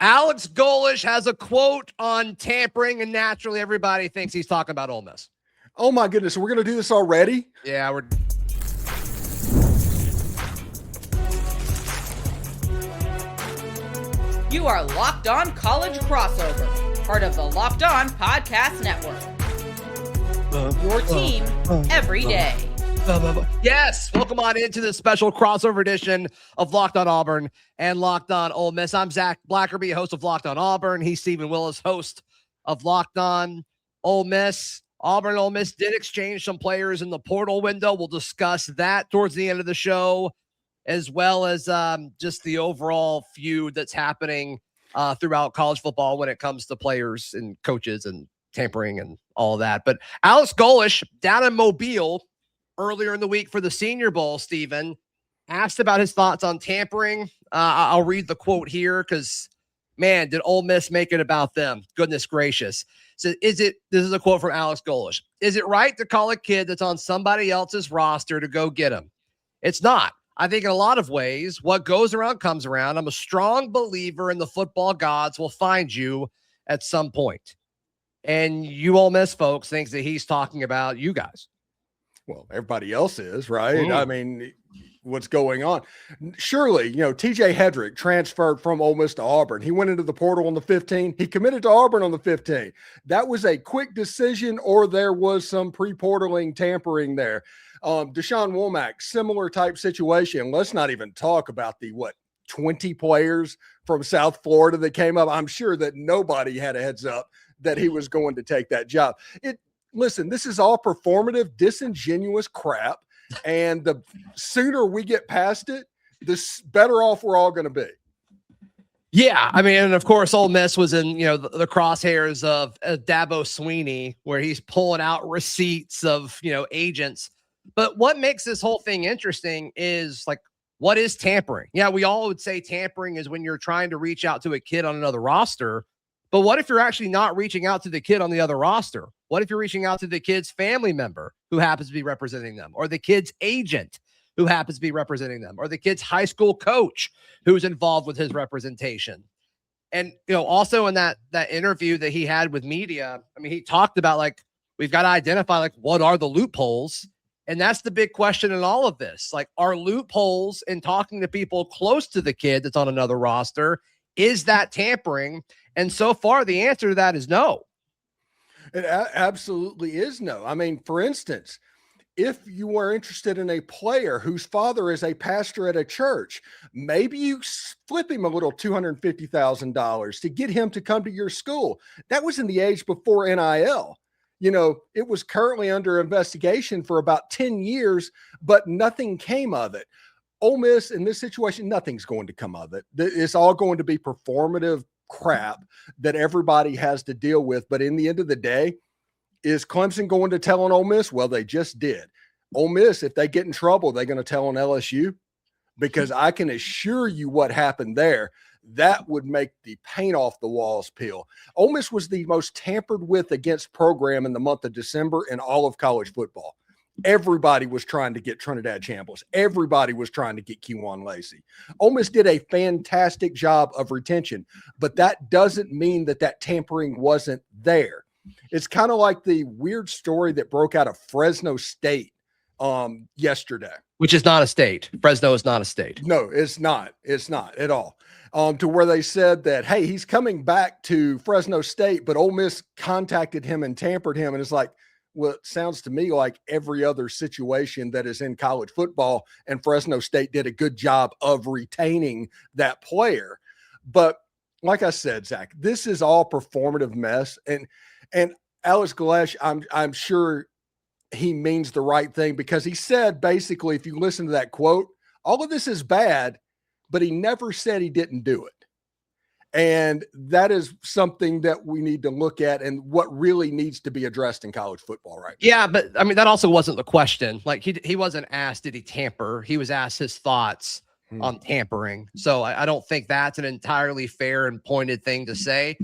Alex Golesh has a quote on tampering, and naturally everybody thinks he's talking about Ole Miss. Oh my goodness, we're going to do this already? Yeah, we're... You are Locked On College Crossover, part of the Locked On Podcast Network. Your team every day. Yes, welcome on into this special crossover edition of Locked On Auburn and Locked On Ole Miss. I'm Zach Blackerby, host of Locked On Auburn. He's Stephen Willis, host of Locked On Ole Miss. Auburn and Ole Miss did exchange some players in the portal window. We'll discuss that towards the end of the show, as well as just the overall feud that's happening throughout college football when it comes to players and coaches and tampering and all of that. But Alex Golesh down in Mobile earlier in the week for the Senior Bowl, Stephen, asked about his thoughts on tampering. I'll read the quote here because, man, did Ole Miss make it about them? Goodness gracious. So this is a quote from Alex Golesh. Is it right to call a kid that's on somebody else's roster to go get him? It's not. I think in a lot of ways, what goes around comes around. I'm a strong believer in the football gods will find you at some point. And you Ole Miss folks thinks that he's talking about you guys. Well, everybody else is, right? I mean, what's going on? Surely, TJ Hedrick transferred from Ole Miss to Auburn. He went into the portal on the 15. He committed to Auburn on the 15. That was a quick decision, or there was some pre-portaling tampering there. Da'Shawn Womack, similar type situation. Let's not even talk about the 20 players from South Florida that came up. I'm sure that nobody had a heads up that he was going to take that job. Listen, this is all performative, disingenuous crap. And the sooner we get past it, the better off we're all going to be. Yeah. I mean, and of course, Ole Miss was in, the crosshairs of Dabo Swinney, where he's pulling out receipts of, agents. But what makes this whole thing interesting is what is tampering? Yeah, we all would say tampering is when you're trying to reach out to a kid on another roster. But what if you're actually not reaching out to the kid on the other roster? What if you're reaching out to the kid's family member who happens to be representing them, or the kid's agent who happens to be representing them, or the kid's high school coach who's involved with his representation? And, also in that interview that he had with media, I mean, he talked about we've got to identify what are the loopholes. And that's the big question in all of this. Are loopholes in talking to people close to the kid that's on another roster? Is that tampering? And so far, the answer to that is no. It absolutely is no. I mean, for instance, if you are interested in a player whose father is a pastor at a church, maybe you flip him a little $250,000 to get him to come to your school. That was in the age before NIL. It was currently under investigation for about 10 years, but nothing came of it. Ole Miss, in this situation, nothing's going to come of it. It's all going to be performative crap that everybody has to deal with. But in the end of the day, is Clemson going to tell on Ole Miss? Well, they just did. Ole Miss, if they get in trouble, they're going to tell on LSU, because I can assure you what happened there. That would make the paint off the walls peel. Ole Miss was the most tampered with against program in the month of December in all of college football. Everybody was trying to get Trinidad Chambliss. Everybody was trying to get Kewan Lacey. Ole Miss did a fantastic job of retention, but that doesn't mean that tampering wasn't there. It's kind of like the weird story that broke out of Fresno State yesterday. Which is not a state. Fresno is not a state. No, it's not. It's not at all. To where they said that, hey, he's coming back to Fresno State, but Ole Miss contacted him and tampered him. And it's like, well, it sounds to me like every other situation that is in college football, and Fresno State did a good job of retaining that player. But like I said, Zach, this is all performative mess. And Alex Golesh, I'm sure he means the right thing, because he said, basically, if you listen to that quote, all of this is bad, but he never said he didn't do it. And that is something that we need to look at, and what really needs to be addressed in college football right now. Yeah, but I mean, that also wasn't the question. He wasn't asked, did he tamper? He was asked his thoughts on tampering. So I don't think that's an entirely fair and pointed thing to say.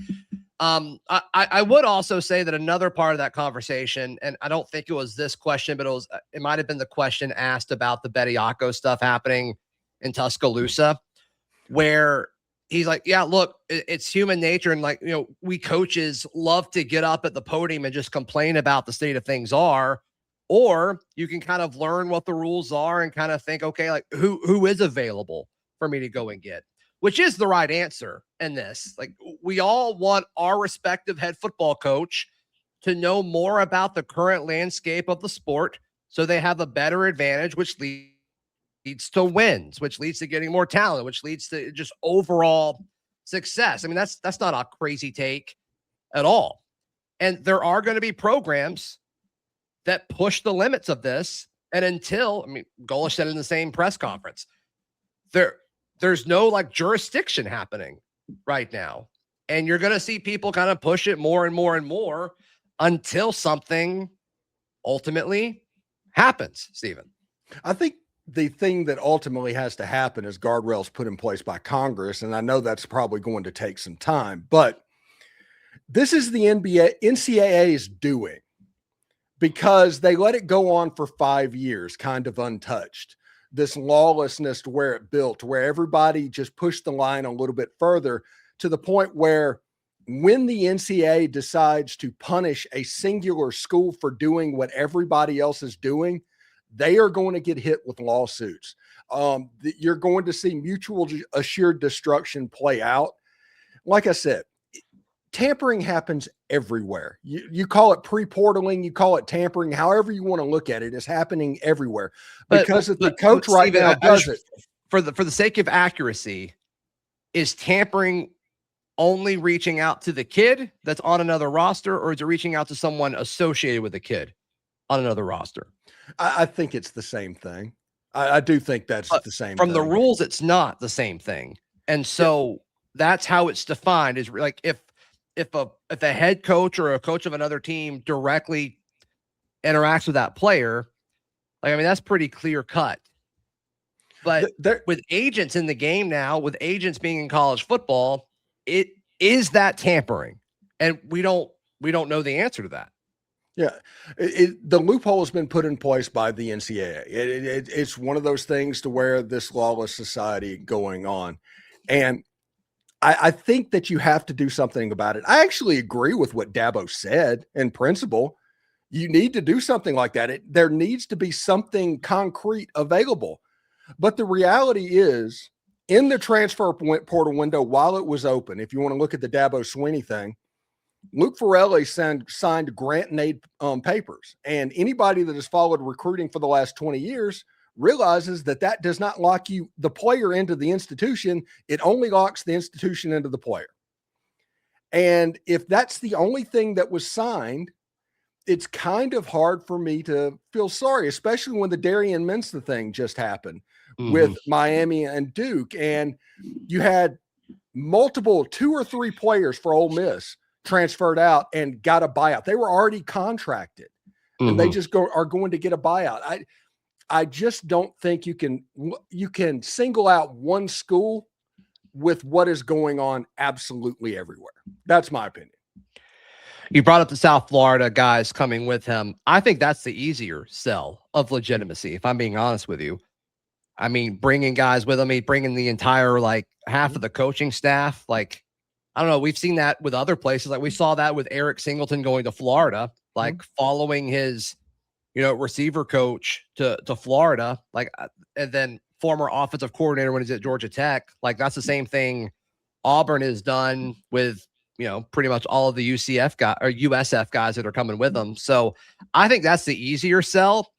I would also say that another part of that conversation, and I don't think it was this question, but it might have been the question asked about the Bediako stuff happening in Tuscaloosa, where he's like, yeah, look, it's human nature. And like, we coaches love to get up at the podium and just complain about the state of things are, or you can kind of learn what the rules are and kind of think, okay, like who is available for me to go and get, which is the right answer in this. Like, we all want our respective head football coach to know more about the current landscape of the sport so they have a better advantage, which leads to wins, which leads to getting more talent, which leads to just overall success. I mean, that's not a crazy take at all. And there are going to be programs that push the limits of this. And until, Golesh said in the same press conference, there's no like jurisdiction happening right now. And you're going to see people kind of push it more and more and more until something ultimately happens, Stephen. I think the thing that ultimately has to happen is guardrails put in place by Congress. And I know that's probably going to take some time, but this is the NCAA's doing, because they let it go on for 5 years, kind of untouched. This lawlessness to where it built, where everybody just pushed the line a little bit further, to the point where when the NCAA decides to punish a singular school for doing what everybody else is doing, they are going to get hit with lawsuits. You're going to see mutual assured destruction play out. Like I said, tampering happens everywhere. You call it pre-portaling, you call it tampering, however you want to look at it, it's happening everywhere. Because if the coach right now does it. For the sake of accuracy, is tampering only reaching out to the kid that's on another roster, or is it reaching out to someone associated with the kid on another roster? I think it's the same thing. I do think that's the same from thing. the rules, it's not the same thing. And so that's how it's defined, is like if a head coach or a coach of another team directly interacts with that player, like, that's pretty clear cut. But with agents in the game now, with agents being in college football, it is that tampering, and we don't know the answer to that. Yeah, the loophole has been put in place by the NCAA. It's one of those things to where this lawless society going on, and I think that you have to do something about it. I actually agree with what Dabo said in principle. You need to do something like that. There needs to be something concrete available. But the reality is, in the transfer portal window, while it was open, if you want to look at the Dabo Swinney thing, Luke Farrelly signed grant and aid papers. And anybody that has followed recruiting for the last 20 years realizes that does not lock the player into the institution. It only locks the institution into the player. And if that's the only thing that was signed, it's kind of hard for me to feel sorry, especially when the Darian Mensah thing just happened with Miami and Duke. And you had multiple 2 or 3 players for Ole Miss transferred out and got a buyout. They were already contracted and they just are going to get a buyout. I just don't think you can single out one school with what is going on absolutely everywhere. That's my opinion. You brought up the South Florida guys coming with him. I think that's the easier sell of legitimacy, if I'm being honest with you. Bringing guys with him, bringing the entire, half of the coaching staff. I don't know. We've seen that with other places. We saw that with Eric Singleton going to Florida, following his, receiver coach to Florida, and then former offensive coordinator when he's at Georgia Tech. That's the same thing Auburn has done with, pretty much all of the UCF guys or USF guys that are coming with them. So I think that's the easier sell.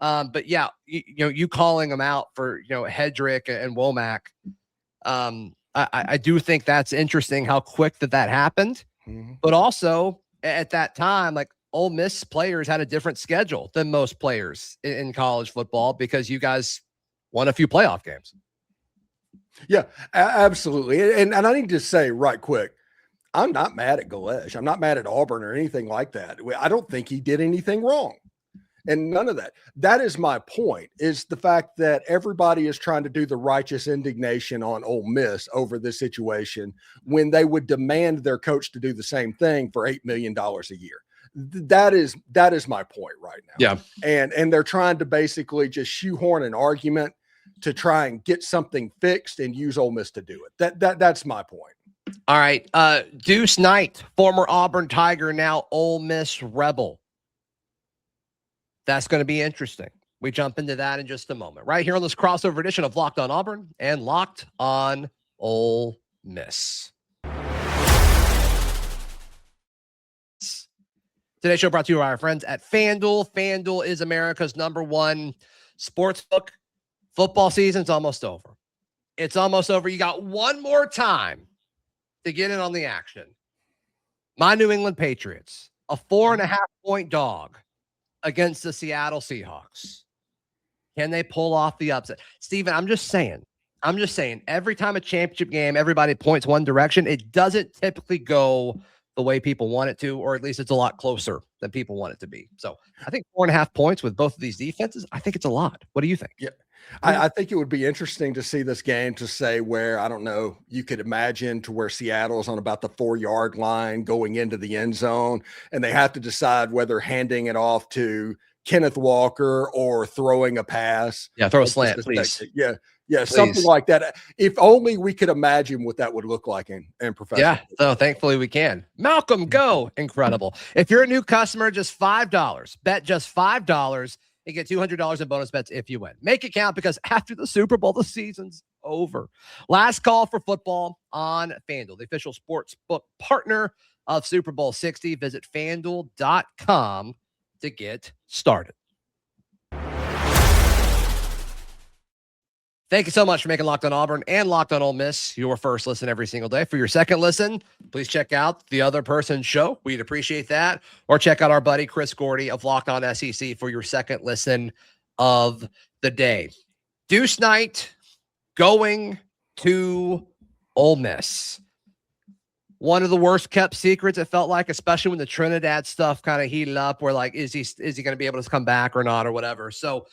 But yeah, you calling them out for, Hedrick and Womack. I do think that's interesting how quick that happened, but also at that time, Ole Miss players had a different schedule than most players in college football because you guys won a few playoff games. Yeah, absolutely. And I need to say right quick, I'm not mad at Golesh. I'm not mad at Auburn or anything like that. I don't think he did anything wrong. And none of that. That is my point, is the fact that everybody is trying to do the righteous indignation on Ole Miss over this situation when they would demand their coach to do the same thing for $8 million a year. That is my point right now. Yeah. And they're trying to basically just shoehorn an argument to try and get something fixed and use Ole Miss to do it. That's my point. All right. Deuce Knight, former Auburn Tiger, now Ole Miss Rebel. That's going to be interesting. We jump into that in just a moment. Right here on this crossover edition of Locked on Auburn and Locked on Ole Miss. Today's show brought to you by our friends at FanDuel. FanDuel is America's #1 sportsbook. Football season's almost over. It's almost over. You got one more time to get in on the action. My New England Patriots, a 4.5-point dog against the Seattle Seahawks. Can they pull off the upset? Steven, I'm just saying, every time a championship game, everybody points one direction. It doesn't typically go the way people want it to, or at least it's a lot closer than people want it to be. So I think 4.5 points with both of these defenses, I think it's a lot. What do you think? Yeah. I think it would be interesting to see this game to say where, I don't know, you could imagine to where Seattle's on about the 4-yard line going into the end zone, and they have to decide whether handing it off to Kenneth Walker or throwing a pass. Yeah, throw a slant, please. Yeah, something like that. If only we could imagine what that would look like in professional. Yeah, so thankfully we can. Malcolm, go. Incredible. If you're a new customer, just $5. Bet just $5 and get $200 in bonus bets if you win. Make it count, because after the Super Bowl, the season's over. Last call for football on FanDuel, the official sports book partner of Super Bowl 60. Visit FanDuel.com to get started. Thank you so much for making Locked on Auburn and Locked on Ole Miss your first listen every single day. For your second listen, please check out the Other Person's Show. We'd appreciate that. Or check out our buddy Chris Gordy of Locked on SEC for your second listen of the day. Deuce Knight going to Ole Miss. One of the worst kept secrets, it felt like, especially when the Trinidad stuff kind of heated up, where like, is he going to be able to come back or not or whatever? So,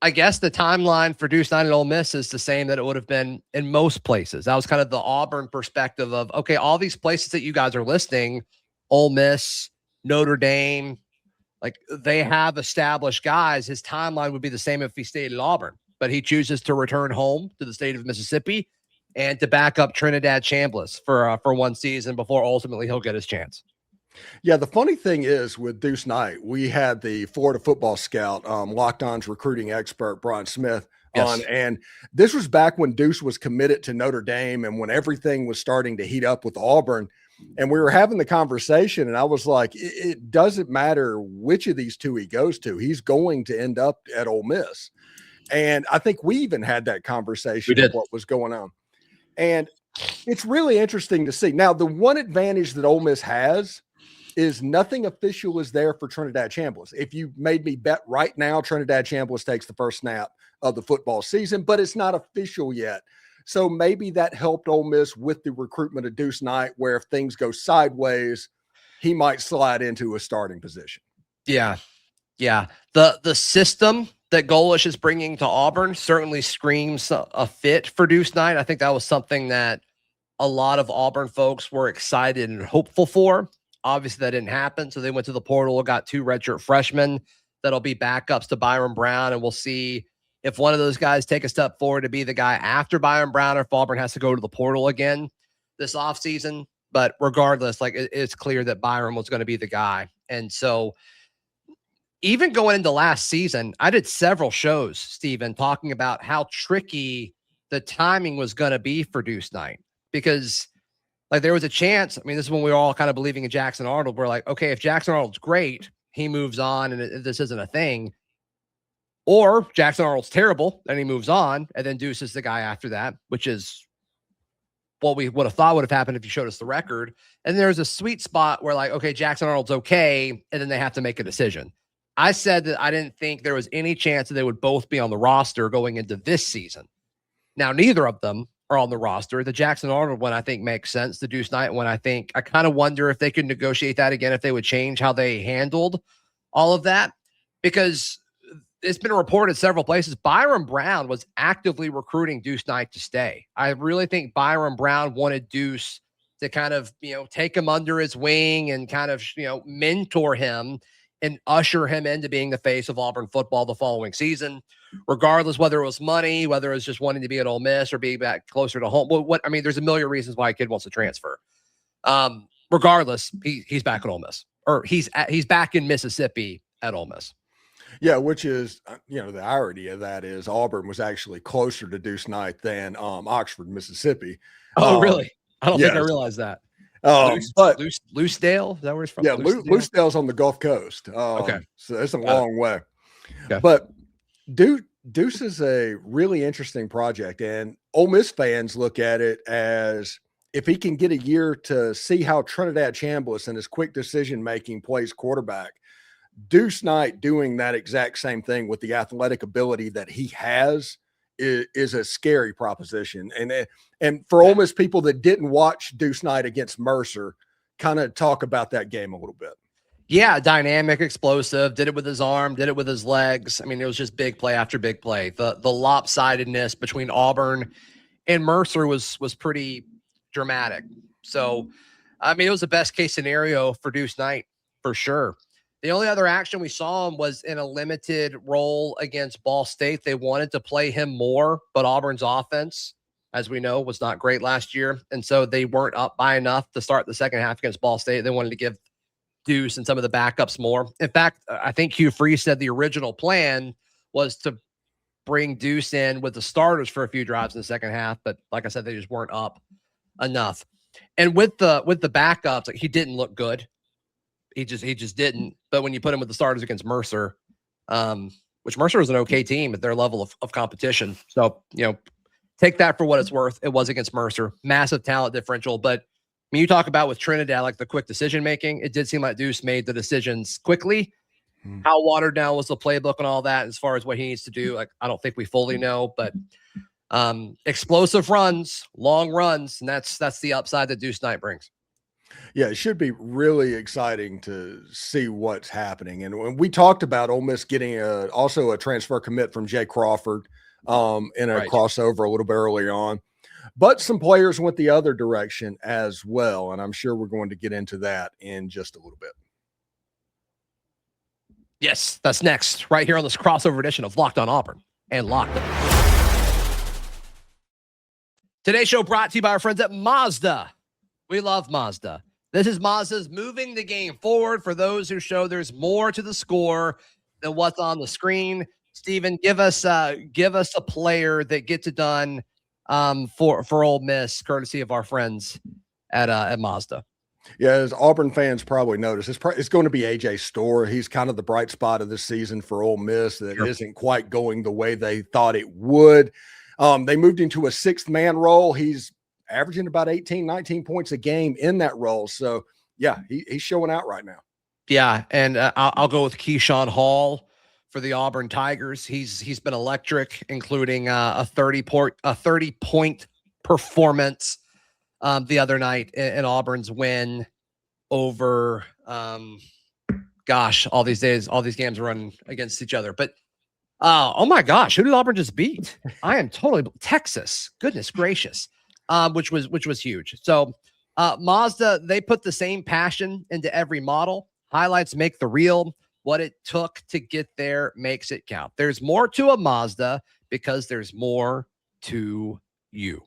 I guess the timeline for Deuce Knight at Ole Miss is the same that it would have been in most places. That was kind of the Auburn perspective of, okay, all these places that you guys are listing, Ole Miss, Notre Dame, like they have established guys. His timeline would be the same if he stayed at Auburn, but he chooses to return home to the state of Mississippi and to back up Trinidad Chambliss for one season before ultimately he'll get his chance. Yeah, the funny thing is with Deuce Knight, we had the Florida football scout, Locked On's recruiting expert, Brian Smith, on. And this was back when Deuce was committed to Notre Dame and when everything was starting to heat up with Auburn. And we were having the conversation, and I was like, it doesn't matter which of these two he goes to. He's going to end up at Ole Miss. And I think we even had that conversation of what was going on. And it's really interesting to see. Now, the one advantage that Ole Miss has is nothing official is there for Trinidad Chambliss. If you made me bet right now, Trinidad Chambliss takes the first snap of the football season, but it's not official yet. So maybe that helped Ole Miss with the recruitment of Deuce Knight, where if things go sideways, he might slide into a starting position. Yeah. The system that Golesh is bringing to Auburn certainly screams a fit for Deuce Knight. I think that was something that a lot of Auburn folks were excited and hopeful for. Obviously, that didn't happen, so they went to the portal, got 2 redshirt freshmen that'll be backups to Byrum Brown, and we'll see if one of those guys take a step forward to be the guy after Byrum Brown, or if Auburn has to go to the portal again this offseason. But regardless, like it's clear that Byrum was going to be the guy. And so even going into last season, I did several shows, Steven, talking about how tricky the timing was going to be for Deuce Knight, because like there was a chance. I mean, this is when we were all kind of believing in Jackson Arnold. We're like, okay, if Jackson Arnold's great, he moves on and this isn't a thing. Or Jackson Arnold's terrible and he moves on, and then Deuce is the guy after that, which is what we would have thought would have happened if you showed us the record. And there's a sweet spot where like, okay, Jackson Arnold's okay, and then they have to make a decision. I said that I didn't think there was any chance that they would both be on the roster going into this season. Now, neither of them are on the roster. The Jackson Arnold one, I think, makes sense. The Deuce Knight one, I kind of wonder if they could negotiate that again, if they would change how they handled all of that, because it's been reported several places. Byrum Brown was actively recruiting Deuce Knight to stay. I really think Byrum Brown wanted Deuce to kind of, take him under his wing and kind of, mentor him and usher him into being the face of Auburn football the following season, regardless whether it was money, whether it was just wanting to be at Ole Miss or being back closer to home. There's a million reasons why a kid wants to transfer. Regardless, he's back at Ole Miss, or he's back in Mississippi at Ole Miss. Yeah, which is, the irony of that is Auburn was actually closer to Deuce Knight than Oxford, Mississippi. Oh, really? I don't think I realized that. Loosedale, is that where it's from? Yeah, Loosedale's on the Gulf Coast. Okay. So it's a long way. Okay. But Deuce is a really interesting project, and Ole Miss fans look at it as if he can get a year to see how Trinidad Chambliss and his quick decision-making plays quarterback, Deuce Knight doing that exact same thing with the athletic ability that he has is a scary proposition. And for Ole Miss people that didn't watch Deuce Knight against Mercer, kind of talk about that game a little bit. Yeah, dynamic, explosive, did it with his arm, did it with his legs. I mean, it was just big play after big play. The lopsidedness between Auburn and Mercer was pretty dramatic. So, I mean, it was the best case scenario for Deuce Knight for sure. The only other action we saw him was in a limited role against Ball State. They wanted to play him more, but Auburn's offense, as we know, was not great last year. And so they weren't up by enough to start the second half against Ball State. They wanted to give Deuce and some of the backups more. In fact, I think Hugh Freeze said the original plan was to bring Deuce in with the starters for a few drives in the second half. But like I said, they just weren't up enough. And with the backups, like, he didn't look good. He just didn't. But when you put him with the starters against Mercer, which Mercer is an okay team at their level of competition. So, take that for what it's worth. It was against Mercer. Massive talent differential. But I mean, you talk about with Trinidad, like the quick decision making, it did seem like Deuce made the decisions quickly. How watered down was the playbook and all that as far as what he needs to do? Like, I don't think we fully know, but explosive runs, long runs, and that's the upside that Deuce Knight brings. Yeah, it should be really exciting to see what's happening. And when we talked about Ole Miss getting also a transfer commit from Jay Crawford in a crossover a little bit earlier on, but some players went the other direction as well. And I'm sure we're going to get into that in just a little bit. Yes, that's next right here on this crossover edition of Locked on Auburn and Locked on. Today's show brought to you by our friends at Mazda. We love Mazda. This is Mazda's moving the game forward for those who show there's more to the score than what's on the screen. Steven, give us a player that gets it done for Ole Miss, courtesy of our friends at Mazda. Yeah, as Auburn fans probably notice, it's going to be AJ Storr. He's kind of the bright spot of this season for Ole Miss that isn't quite going the way they thought it would. They moved into a sixth-man role. He's averaging about 18, 19 points a game in that role. So, yeah, he's showing out right now. Yeah, and I'll go with Keyshawn Hall for the Auburn Tigers. He's been electric, including a 30-point performance the other night in Auburn's win over all these games run against each other. But oh my gosh, who did Auburn just beat? I am totally Texas. Goodness gracious. Which was huge. So Mazda, they put the same passion into every model. Highlights make the reel. What it took to get there makes it count. There's more to a Mazda because there's more to you.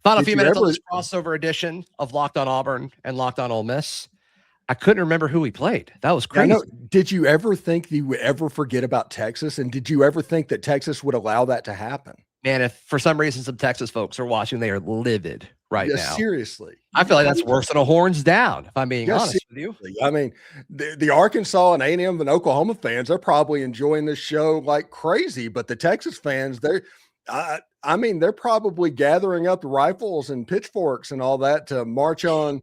Final few minutes on this crossover edition of Locked on Auburn and Locked on Ole Miss. I couldn't remember who we played. That was crazy. Did you ever think that you would ever forget about Texas? And did you ever think that Texas would allow that to happen? Man, if for some reason some Texas folks are watching, they are livid right now. Seriously. I feel like that's worse than a horns down, if I'm being honest with you. I mean, the Arkansas and A&M and Oklahoma fans are probably enjoying this show like crazy, but the Texas fans, they're probably gathering up the rifles and pitchforks and all that to march on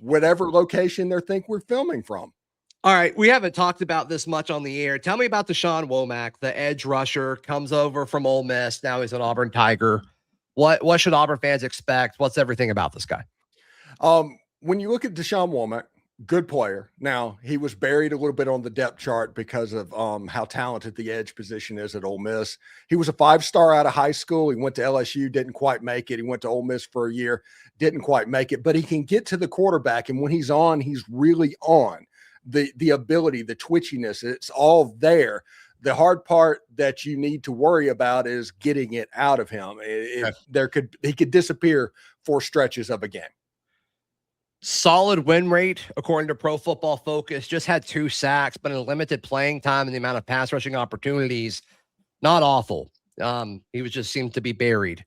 whatever location they think we're filming from. All right. We haven't talked about this much on the air. Tell me about Da'Shawn Womack, the edge rusher, comes over from Ole Miss. Now he's an Auburn Tiger. What should Auburn fans expect? What's everything about this guy? When you look at Da'Shawn Womack, Good player. Now, he was buried a little bit on the depth chart because of how talented the edge position is at Ole Miss. He was a 5-star out of high school. He went to LSU, didn't quite make it. He went to Ole Miss for a year, didn't quite make it, but he can get to the quarterback. And when he's on, he's really on. The ability, the twitchiness, it's all there. The hard part that you need to worry about is getting it out of him. He could disappear for stretches of a game. Solid win rate, according to Pro Football Focus. Just had 2 sacks, but in limited playing time and the amount of pass rushing opportunities, not awful. He was just seemed to be buried.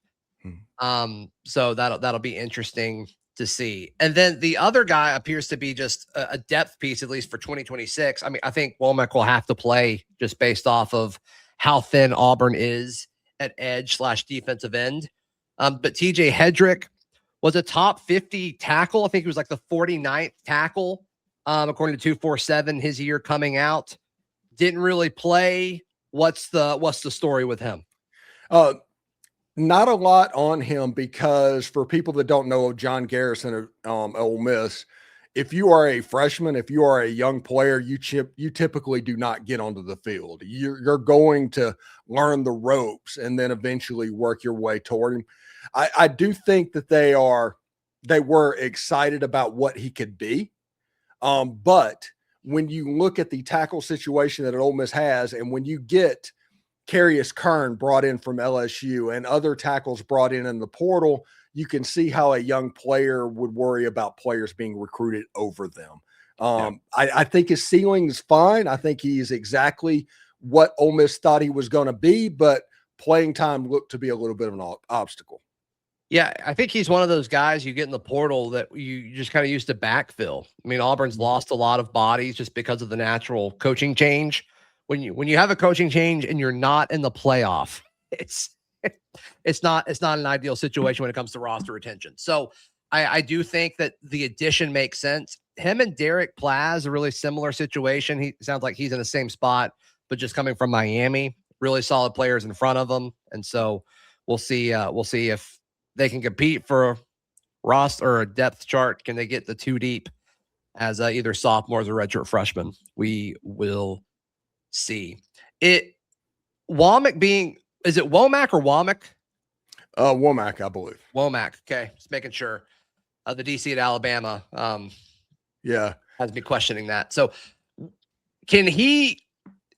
So that'll be interesting to see. And then the other guy appears to be just a depth piece, at least for 2026. I mean, I think Womack will have to play just based off of how thin Auburn is at edge/defensive end. But TJ Hedrick was a top 50 tackle. I think he was like the 49th tackle, according to 247, his year coming out. Didn't really play. What's the story with him? Not a lot on him, because for people that don't know John Garrison of Ole Miss, if you are a freshman, if you are a young player, you typically do not get onto the field. You're going to learn the ropes and then eventually work your way toward him. I do think that they were excited about what he could be. But when you look at the tackle situation that Ole Miss has, and when you get Carius Kern brought in from LSU and other tackles brought in the portal, you can see how a young player would worry about players being recruited over them. I think his ceiling is fine. I think he is exactly what Ole Miss thought he was going to be, but playing time looked to be a little bit of an obstacle. Yeah, I think he's one of those guys you get in the portal that you just kind of used to backfill. I mean, Auburn's lost a lot of bodies just because of the natural coaching change. When you have a coaching change and you're not in the playoff, it's not an ideal situation when it comes to roster retention. So I do think that the addition makes sense. Him and Derek Plaz, a really similar situation. He sounds like he's in the same spot, but just coming from Miami, really solid players in front of him. And so we'll see if they can compete for a roster or a depth chart. Can they get the 2 deep as either sophomores or redshirt freshmen? We will see. Womack is it Womack or Womack? Womack, I believe. Womack. Okay. Just making sure. The DC at Alabama. Has me questioning that. So can he,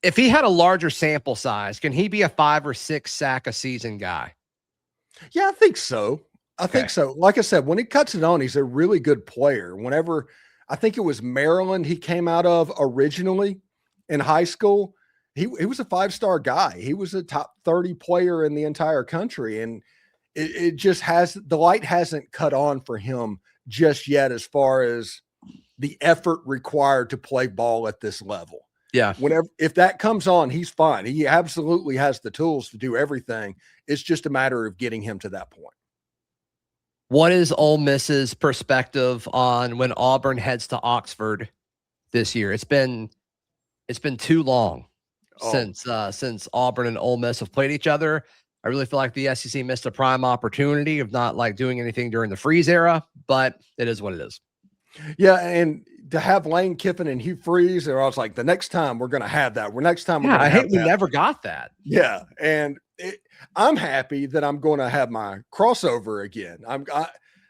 if he had a larger sample size, can he be a 5 or 6 sack a season guy? Yeah, I think so. I think so. Like I said, when he cuts it on, he's a really good player. Whenever, I think it was Maryland he came out of originally in high school, he was a 5-star guy. He was a top 30 player in the entire country. And it just the light hasn't cut on for him just yet, as far as the effort required to play ball at this level. Yeah. If that comes on, he's fine. He absolutely has the tools to do everything. It's just a matter of getting him to that point. What is Ole Miss's perspective on when Auburn heads to Oxford this year? It's been too long since Auburn and Ole Miss have played each other. I really feel like the SEC missed a prime opportunity of not like doing anything during the freeze era, but it is what it is. Yeah, and to have Lane Kiffin and Hugh Freeze, I was like, the next time we're going to have that. I hate we never got that. Yeah, and I'm happy that I'm going to have my crossover again.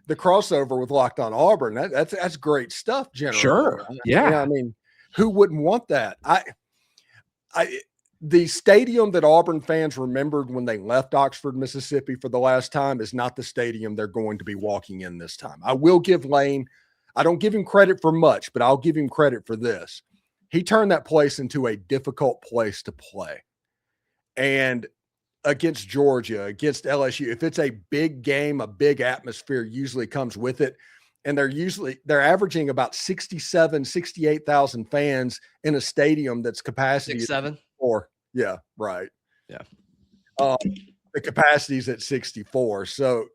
The crossover with Locked On Auburn. That's great stuff. Generally, sure. Yeah, I mean, who wouldn't want that? The stadium that Auburn fans remembered when they left Oxford, Mississippi for the last time is not the stadium they're going to be walking in this time. I will give Lane, I don't give him credit for much, but I'll give him credit for this. He turned that place into a difficult place to play. And against Georgia, against LSU, if it's a big game, a big atmosphere usually comes with it. And they're averaging about 68,000 fans in a stadium that's capacity 67. Yeah, right. Yeah. The capacity is at 64. So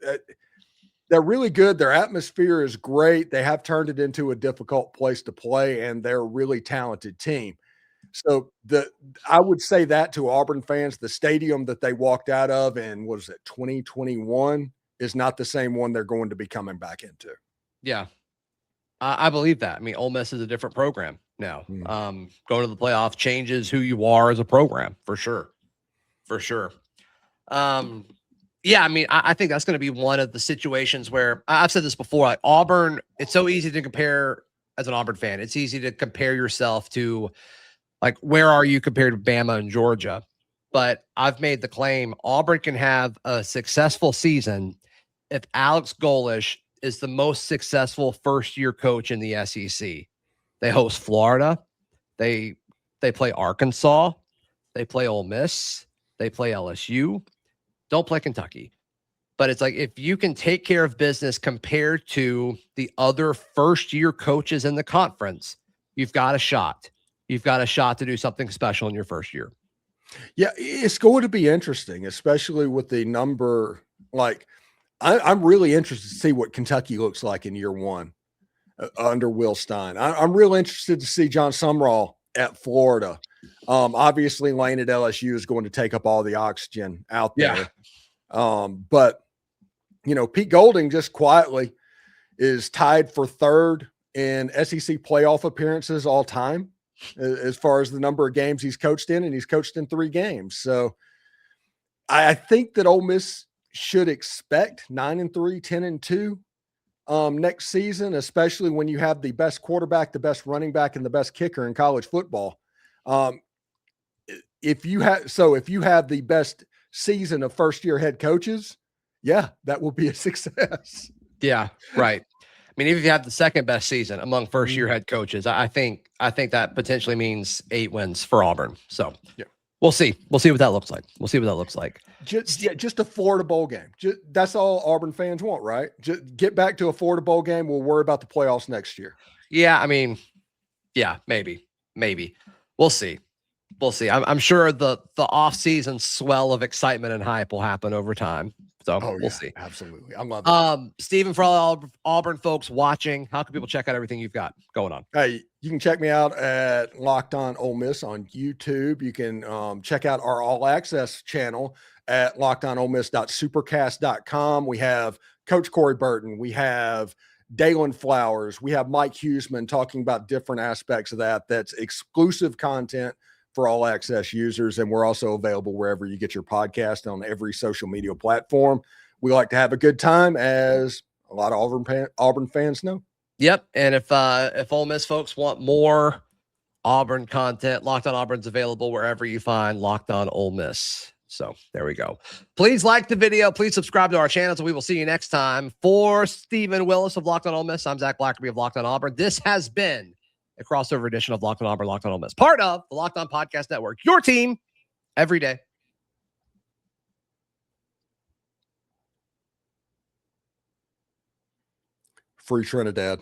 they're really good. Their atmosphere is great. They have turned it into a difficult place to play, and they're a really talented team. So I would say that to Auburn fans, the stadium that they walked out of in, 2021 is not the same one they're going to be coming back into. Yeah. I believe that. I mean, Ole Miss is a different program now. Mm. Going to the playoff changes who you are as a program, for sure. For sure. Yeah, I mean, I think that's going to be one of the situations where I've said this before. Like Auburn, it's so easy to compare as an Auburn fan. It's easy to compare yourself to, like, where are you compared to Bama and Georgia? But I've made the claim Auburn can have a successful season if Alex Golesh is the most successful first-year coach in the SEC. They host Florida. They play Arkansas. They play Ole Miss. They play LSU. Don't play Kentucky. But it's like, if you can take care of business compared to the other first-year coaches in the conference, you've got a shot. You've got a shot to do something special in your first year. Yeah, it's going to be interesting, especially with the number. Like, I'm really interested to see what Kentucky looks like in year one under Will Stein. I'm real interested to see John Sumrall at Florida. Obviously, Lane at LSU is going to take up all the oxygen out there. Yeah. But, you know, Pete Golding just quietly is tied for third in SEC playoff appearances all time, as far as the number of games he's coached in, and he's coached in 3 games. So I think that Ole Miss should expect 9-3, 10-2 next season, especially when you have the best quarterback, the best running back, and the best kicker in college football. If you have the best season of first-year head coaches, yeah, that will be a success. Yeah, right. I mean, even if you have the second best season among first-year head coaches, I think that potentially means 8 wins for Auburn. So yeah, we'll see. We'll see what that looks like. Just a Florida bowl game. That's all Auburn fans want, right? Just get back to a Florida bowl game. We'll worry about the playoffs next year. Yeah, I mean, yeah, maybe. We'll see. I'm sure the off-season swell of excitement and hype will happen over time. So we'll see. Absolutely. I love it. Stephen, for all Auburn folks watching, how can people check out everything you've got going on? Hey, you can check me out at Locked On Ole Miss on YouTube. You can check out our All Access channel at lockedonolemist.supercast.com. We have Coach Corey Burton. We have Dalen Flowers. We have Mike Huseman talking about different aspects of that. That's exclusive content for All Access users, and we're also available wherever you get your podcast, on every social media platform. We like to have a good time, as a lot of Auburn fans know. Yep, and if Ole Miss folks want more Auburn content, Locked On Auburn's available wherever you find Locked On Ole Miss. So there we go. Please like the video. Please subscribe to our channels, and we will see you next time. For Stephen Willis of Locked On Ole Miss, I'm Zach Blackerby of Locked On Auburn. This has been a crossover edition of Locked On Auburn, Locked On Ole Miss, part of the Locked On Podcast Network. Your team every day. Free Trinidad.